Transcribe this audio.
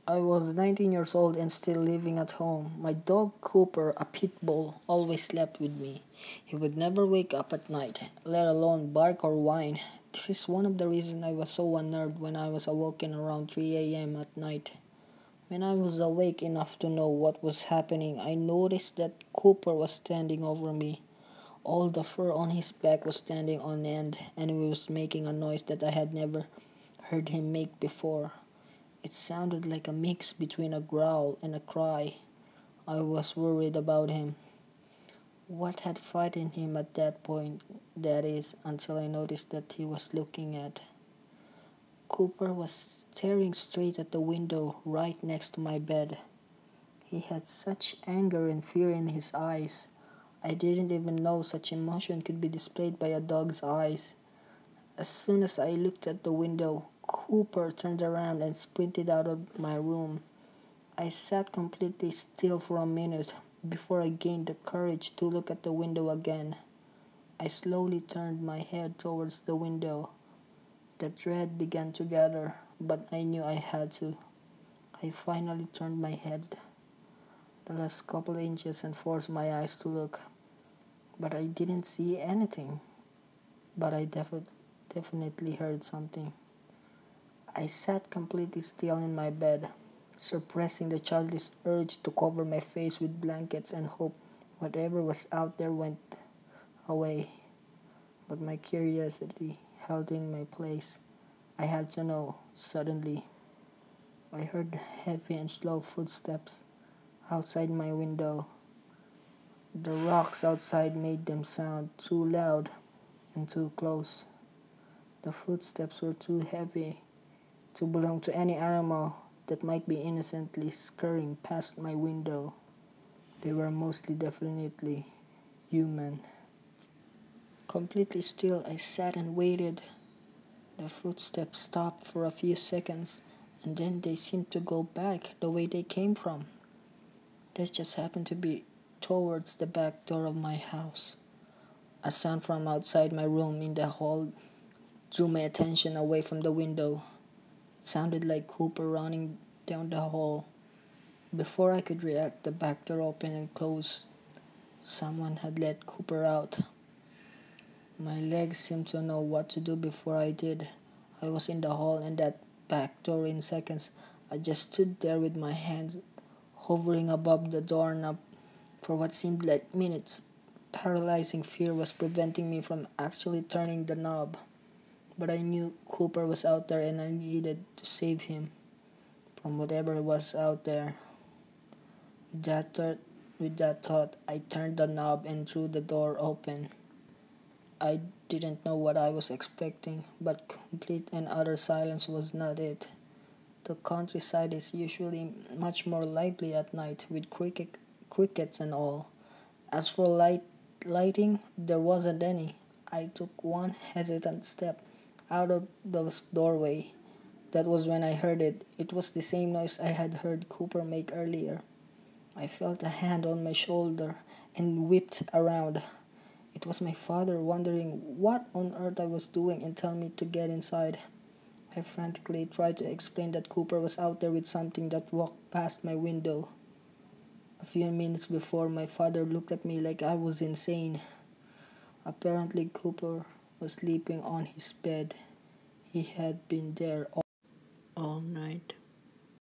I was 19 years old and still living at home. My dog Cooper, a pit bull, always slept with me. He would never wake up at night, let alone bark or whine. This is one of the reasons I was so unnerved when I was awoken around 3 a.m. at night. When I was awake enough to know what was happening, I noticed that Cooper was standing over me. All the fur on his back was standing on end, and he was making a noise that I had never heard him make before. It sounded like a mix between a growl and a cry. I was worried about him. What had frightened him at that point, that is, until I noticed that he was looking at. Cooper was staring straight at the window right next to my bed. He had such anger and fear in his eyes. I didn't even know such emotion could be displayed by a dog's eyes. As soon as I looked at the window, Cooper turned around and sprinted out of my room. I sat completely still for a minute before I gained the courage to look at the window again. I slowly turned my head towards the window. The dread began to gather, but I knew I had to. I finally turned my head the last couple inches and forced my eyes to look. But I didn't see anything. But I definitely heard something. I sat completely still in my bed, suppressing the childish urge to cover my face with blankets and hope whatever was out there went away. But my curiosity held in my place. I had to know. Suddenly, I heard heavy and slow footsteps outside my window. The rocks outside made them sound too loud and too close. The footsteps were too heavy to belong to any animal that might be innocently scurrying past my window. They were mostly definitely human. Completely still, I sat and waited. The footsteps stopped for a few seconds, and then they seemed to go back the way they came from. This just happened to be towards the back door of my house. A sound from outside my room in the hall drew my attention away from the window. It sounded like Cooper running down the hall. Before I could react, the back door opened and closed. Someone had let Cooper out. My legs seemed to know what to do before I did. I was in the hall and that back door in seconds. I just stood there with my hands hovering above the doorknob for what seemed like minutes. Paralyzing fear was preventing me from actually turning the knob. But I knew Cooper was out there and I needed to save him from whatever was out there. With that thought, I turned the knob and threw the door open. I didn't know what I was expecting, but complete and utter silence was not it. The countryside is usually much more lively at night with crickets and all. As for lighting, there wasn't any. I took one hesitant step out of the doorway. That was when I heard it. It was the same noise I had heard Cooper make earlier. I felt a hand on my shoulder and whipped around. It was my father wondering what on earth I was doing and telling me to get inside. I frantically tried to explain that Cooper was out there with something that walked past my window. A few minutes before, my father looked at me like I was insane. Apparently, Cooper was sleeping on his bed. He had been there